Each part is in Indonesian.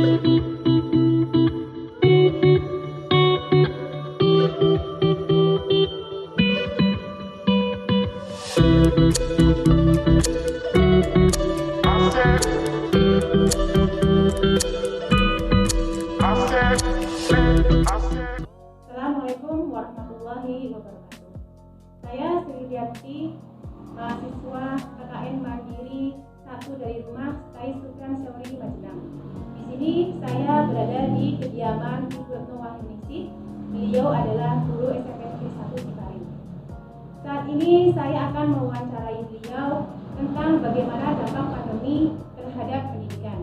Assalamualaikum warahmatullahi wabarakatuh. Saya Sri Diarti, mahasiswa KKN Mandiri 1 dari rumah Sky Sultan Seori Majenang. Di sini saya berada di kediaman Ibu Retno Wahyuningsih. Beliau adalah guru SMP Negeri 1 Ciparing. Saat ini saya akan mewawancarai beliau tentang bagaimana dampak pandemi terhadap pendidikan.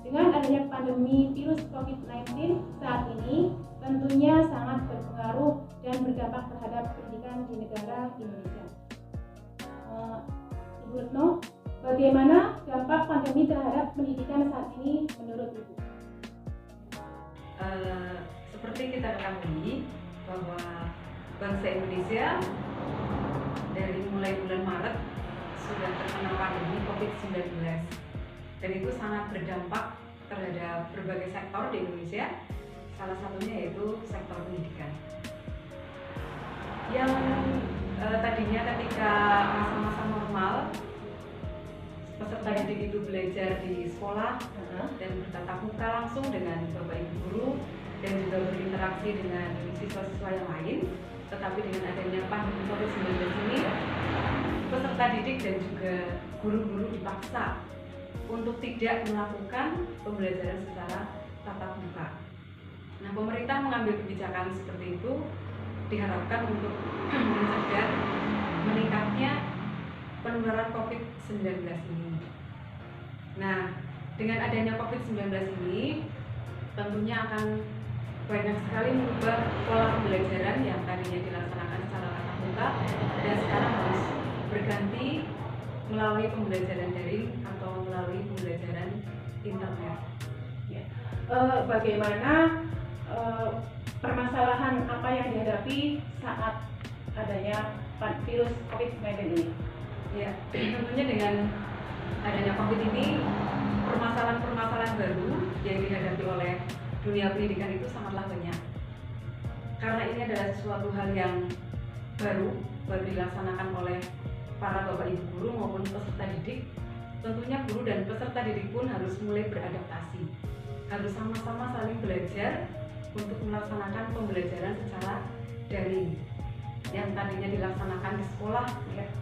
Dengan adanya pandemi virus COVID-19 saat ini tentunya sangat berpengaruh dan berdampak terhadap pendidikan di negara Indonesia. Ibu Retno, bagaimana dampak pandemi terhadap pendidikan saat ini menurut Ibu? Seperti kita ketahui bahwa bangsa Indonesia dari mulai bulan Maret sudah terkena pandemi COVID-19 dan itu sangat berdampak terhadap berbagai sektor di Indonesia, salah satunya yaitu sektor pendidikan yang tadinya ketika masa-masa normal peserta didik itu belajar di sekolah dan bertatap muka langsung dengan bapak ibu guru dan juga berinteraksi dengan siswa-siswa yang lain. Tetapi dengan adanya pandemi COVID-19 ini, peserta didik dan juga guru-guru dipaksa untuk tidak melakukan pembelajaran secara tatap muka. Nah, pemerintah mengambil kebijakan seperti itu diharapkan untuk mencegah meningkatnya penularan COVID-19 ini. Nah, dengan adanya COVID-19 ini tentunya akan banyak sekali mengubah pola pembelajaran yang tadinya dilaksanakan secara tatap muka dan sekarang harus berganti melalui pembelajaran daring atau melalui pembelajaran internet. Ya. Bagaimana permasalahan apa yang dihadapi saat adanya virus COVID-19 ini? Ya, tentunya dengan adanya COVID ini permasalahan-permasalahan baru yang dihadapi oleh dunia pendidikan itu sangatlah banyak. Karena ini adalah sesuatu hal yang baru dilaksanakan oleh para bapak ibu guru maupun peserta didik. Tentunya guru dan peserta didik pun harus mulai beradaptasi, harus sama-sama saling belajar untuk melaksanakan pembelajaran secara daring. Yang tadinya dilaksanakan di sekolah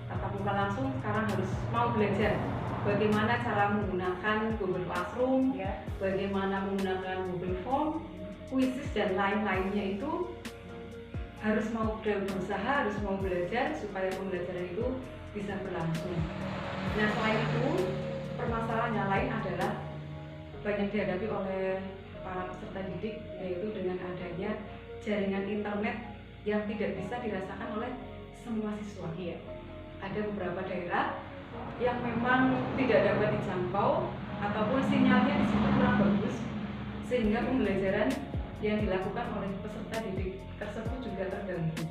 tatap muka langsung, sekarang harus mau belajar bagaimana cara menggunakan Google Classroom, bagaimana menggunakan Google Form, Quizzes dan lain-lainnya itu harus mau berusaha, harus mau belajar supaya pembelajaran itu bisa berlangsung. Nah, selain itu, permasalahan yang lain adalah banyak dihadapi oleh para peserta didik, yaitu dengan adanya jaringan internet yang tidak bisa dirasakan oleh semua siswa. Ada beberapa daerah yang memang tidak dapat dijangkau ataupun sinyalnya di situ kurang bagus, sehingga pembelajaran yang dilakukan oleh peserta didik tersebut juga terganggu,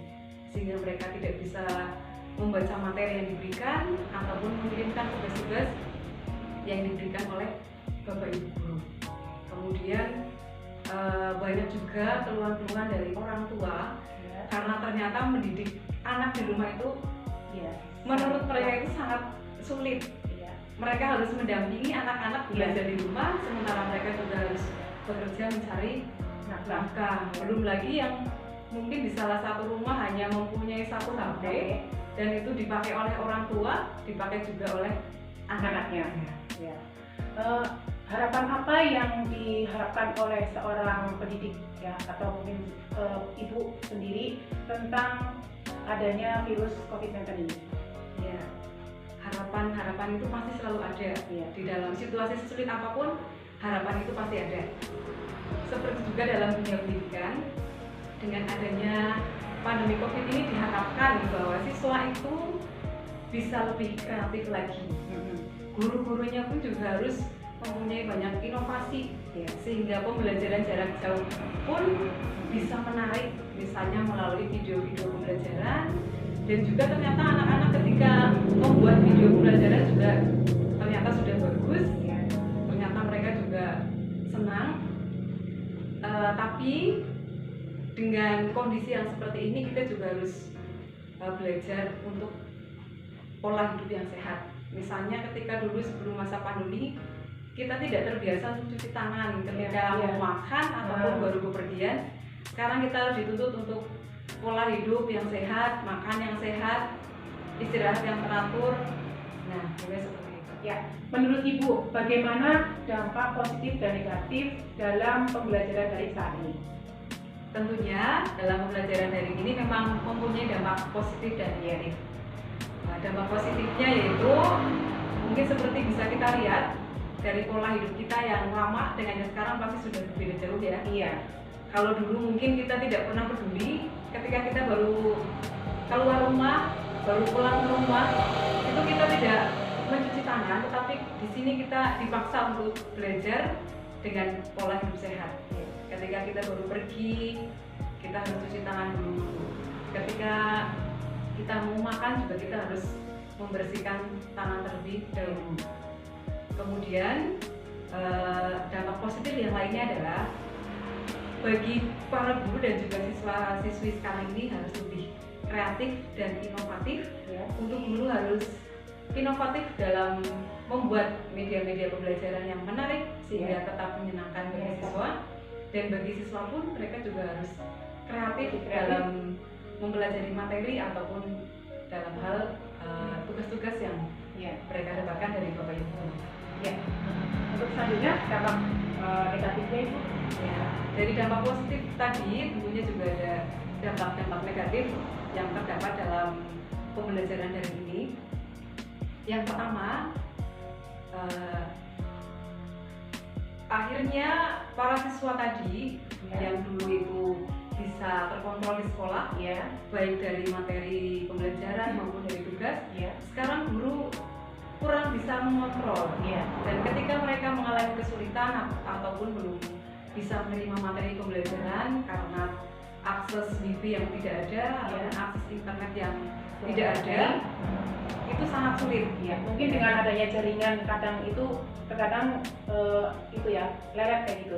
sehingga mereka tidak bisa membaca materi yang diberikan ataupun mengirimkan tugas-tugas yang diberikan oleh bapak ibu guru. Kemudian banyak juga keluhan-keluhan dari orang tua karena ternyata mendidik anak di rumah itu menurut mereka itu sangat sulit. Mereka harus mendampingi anak-anak belajar di rumah, sementara mereka juga harus bekerja mencari nafkah. Belum lagi yang mungkin di salah satu rumah hanya mempunyai satu HP dan itu dipakai oleh orang tua, dipakai juga oleh anak-anaknya. Harapan apa yang diharapkan oleh seorang pendidik atau mungkin ibu sendiri tentang adanya virus COVID-19 ini? Harapan itu pasti selalu ada. Di dalam situasi sulit apapun, harapan itu pasti ada. Seperti juga dalam dunia pendidikan, dengan adanya pandemi COVID ini diharapkan bahwa siswa itu bisa lebih kreatif lagi. Guru-gurunya pun juga harus mempunyai banyak inovasi, sehingga pembelajaran jarak jauh pun bisa menarik, misalnya melalui video-video pembelajaran. Dan juga ternyata anak-anak ketika membuat video pembelajaran juga ternyata sudah bagus, ternyata mereka juga Tapi dengan kondisi yang seperti ini kita juga harus belajar untuk pola hidup yang sehat. Misalnya ketika dulu sebelum masa pandemi kita tidak terbiasa untuk cuci tangan ketika mau makan ataupun baru bepergian. Sekarang kita harus dituntut untuk pola hidup yang sehat, makan yang sehat, istirahat yang teratur. Nah, seperti itu. Ya, menurut Ibu, bagaimana dampak positif dan negatif dalam pembelajaran daring saat ini? Tentunya dalam pembelajaran daring ini memang mempunyai dampak positif dan negatif. Nah, dampak positifnya yaitu mungkin seperti bisa kita lihat dari pola hidup kita yang lama dengan yang sekarang pasti sudah berbeda jauh ya. Iya. Kalau dulu mungkin kita tidak pernah peduli ketika kita baru keluar rumah, baru pulang ke rumah, itu kita tidak mencuci tangan, tetapi di sini kita dipaksa untuk belajar dengan pola hidup sehat. Ketika kita baru pergi, kita harus cuci tangan dulu. Ketika kita mau makan juga kita harus membersihkan tangan terlebih dahulu. Kemudian dampak positif yang lainnya adalah bagi para guru dan juga siswa-siswi sekarang ini harus lebih kreatif dan inovatif. Untuk guru harus inovatif dalam membuat media-media pembelajaran yang menarik sehingga tetap menyenangkan bagi siswa, dan bagi siswa pun mereka juga harus kreatif dalam mempelajari materi ataupun dalam hal tugas-tugas yang mereka dapatkan dari Bapak Ibu. Ya. Untuk selanjutnya dampak negatifnya Ibu? Ya, dari dampak positif tadi tentunya juga ada dampak-dampak negatif yang terdapat dalam pembelajaran daring ini. Yang pertama, akhirnya para siswa tadi yang dulu itu bisa terkontrol di sekolah, baik dari materi pembelajaran maupun dari tugas, sekarang guru kurang bisa mengontrol. Dan ketika mereka mengalami kesulitan ataupun belum bisa menerima materi pembelajaran karena akses wifi yang tidak ada ataupun akses internet yang tidak ada, itu sangat sulit. Mungkin dengan adanya jaringan kadang itu terkadang itu lewat kayak gitu.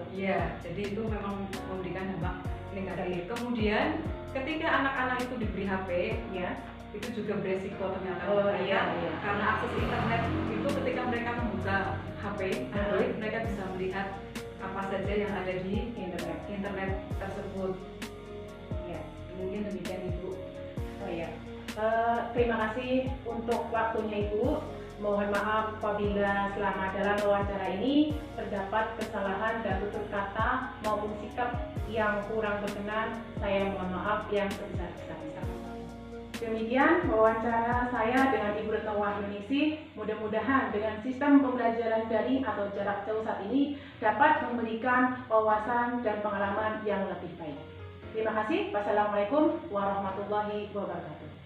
Jadi itu memang memberikan dampak negatif. Kemudian ketika anak-anak itu diberi HP, itu juga beresiko ternyata. Karena akses internet itu ketika mereka membuka HP Android, mereka bisa melihat apa saja yang ada di internet tersebut. Mungkin demikian Ibu. Terima kasih untuk waktunya Ibu. Mohon maaf apabila selama dalam wawancara ini terdapat kesalahan dan tutur kata maupun sikap yang kurang berkenan. Saya mohon maaf yang sebesar-besarnya. Demikian wawancara saya dengan Ibu Retno Wahyuningsih. Mudah-mudahan dengan sistem pembelajaran daring atau jarak jauh saat ini dapat memberikan wawasan dan pengalaman yang lebih baik. Terima kasih. Wassalamualaikum warahmatullahi wabarakatuh.